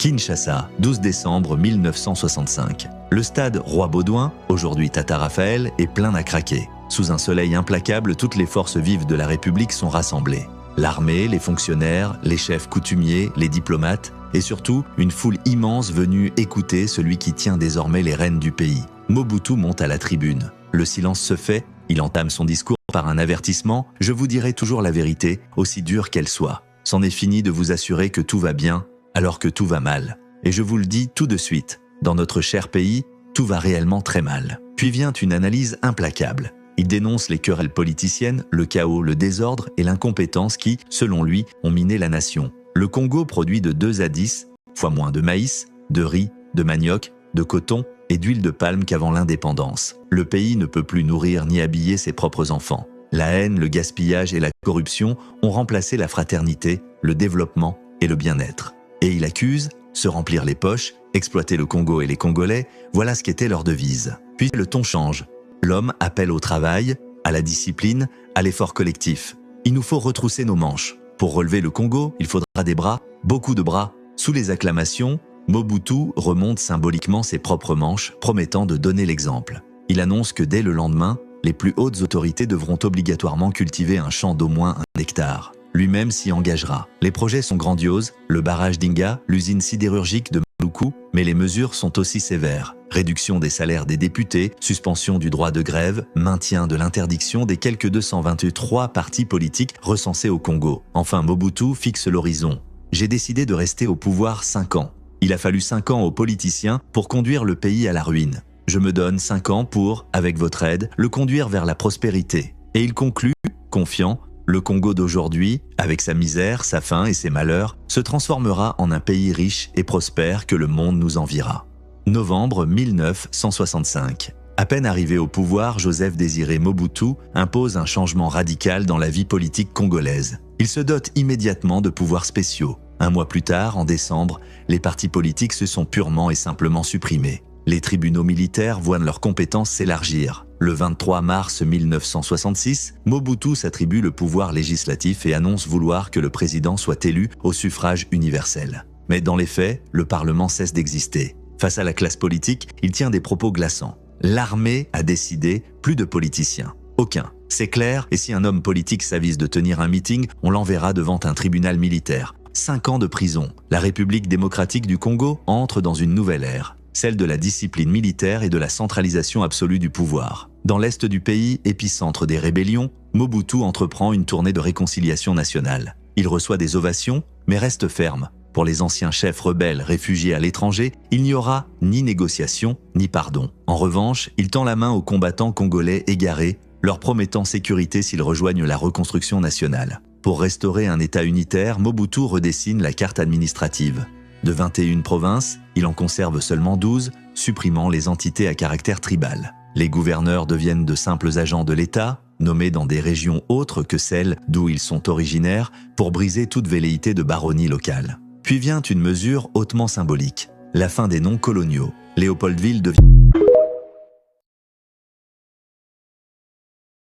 Kinshasa, 12 décembre 1965. Le stade Roi-Baudouin, aujourd'hui Tata Raphaël, est plein à craquer. Sous un soleil implacable, toutes les forces vives de la République sont rassemblées. L'armée, les fonctionnaires, les chefs coutumiers, les diplomates, et surtout une foule immense venue écouter celui qui tient désormais les rênes du pays. Mobutu monte à la tribune. Le silence se fait, il entame son discours par un avertissement « Je vous dirai toujours la vérité, aussi dure qu'elle soit. C'en est fini de vous assurer que tout va bien, alors que tout va mal. Et je vous le dis tout de suite, dans notre cher pays, tout va réellement très mal. » Puis vient une analyse implacable. Il dénonce les querelles politiciennes, le chaos, le désordre et l'incompétence qui, selon lui, ont miné la nation. Le Congo produit de 2 à 10 fois moins de maïs, de riz, de manioc, de coton et d'huile de palme qu'avant l'indépendance. Le pays ne peut plus nourrir ni habiller ses propres enfants. La haine, le gaspillage et la corruption ont remplacé la fraternité, le développement et le bien-être. Et il accuse, se remplir les poches, exploiter le Congo et les Congolais, voilà ce qu'était leur devise. Puis le ton change. L'homme appelle au travail, à la discipline, à l'effort collectif. Il nous faut retrousser nos manches. Pour relever le Congo, il faudra des bras, beaucoup de bras. Sous les acclamations, Mobutu remonte symboliquement ses propres manches, promettant de donner l'exemple. Il annonce que dès le lendemain, les plus hautes autorités devront obligatoirement cultiver un champ d'au moins 1 hectare. Lui-même s'y engagera. Les projets sont grandioses, le barrage d'Inga, l'usine sidérurgique de Maluku, mais les mesures sont aussi sévères. Réduction des salaires des députés, suspension du droit de grève, maintien de l'interdiction des quelques 223 partis politiques recensés au Congo. Enfin, Mobutu fixe l'horizon. J'ai décidé de rester au pouvoir 5 ans. Il a fallu 5 ans aux politiciens pour conduire le pays à la ruine. Je me donne 5 ans pour, avec votre aide, le conduire vers la prospérité. Et il conclut, confiant, le Congo d'aujourd'hui, avec sa misère, sa faim et ses malheurs, se transformera en un pays riche et prospère que le monde nous enviera. Novembre 1965. À peine arrivé au pouvoir, Joseph Désiré Mobutu impose un changement radical dans la vie politique congolaise. Il se dote immédiatement de pouvoirs spéciaux. 1 mois plus tard, en décembre, les partis politiques se sont purement et simplement supprimés. Les tribunaux militaires voient leurs compétences s'élargir. Le 23 mars 1966, Mobutu s'attribue le pouvoir législatif et annonce vouloir que le président soit élu au suffrage universel. Mais dans les faits, le Parlement cesse d'exister. Face à la classe politique, il tient des propos glaçants. L'armée a décidé, plus de politiciens. Aucun. C'est clair, et si un homme politique s'avise de tenir un meeting, on l'enverra devant un tribunal militaire. 5 ans de prison. La République démocratique du Congo entre dans une nouvelle ère, celle de la discipline militaire et de la centralisation absolue du pouvoir. Dans l'est du pays, épicentre des rébellions, Mobutu entreprend une tournée de réconciliation nationale. Il reçoit des ovations, mais reste ferme. Pour les anciens chefs rebelles réfugiés à l'étranger, il n'y aura ni négociation, ni pardon. En revanche, il tend la main aux combattants congolais égarés, leur promettant sécurité s'ils rejoignent la reconstruction nationale. Pour restaurer un État unitaire, Mobutu redessine la carte administrative. De 21 provinces, il en conserve seulement 12, supprimant les entités à caractère tribal. Les gouverneurs deviennent de simples agents de l'État, nommés dans des régions autres que celles d'où ils sont originaires, pour briser toute velléité de baronnie locale. Puis vient une mesure hautement symbolique, la fin des noms coloniaux. Léopoldville devient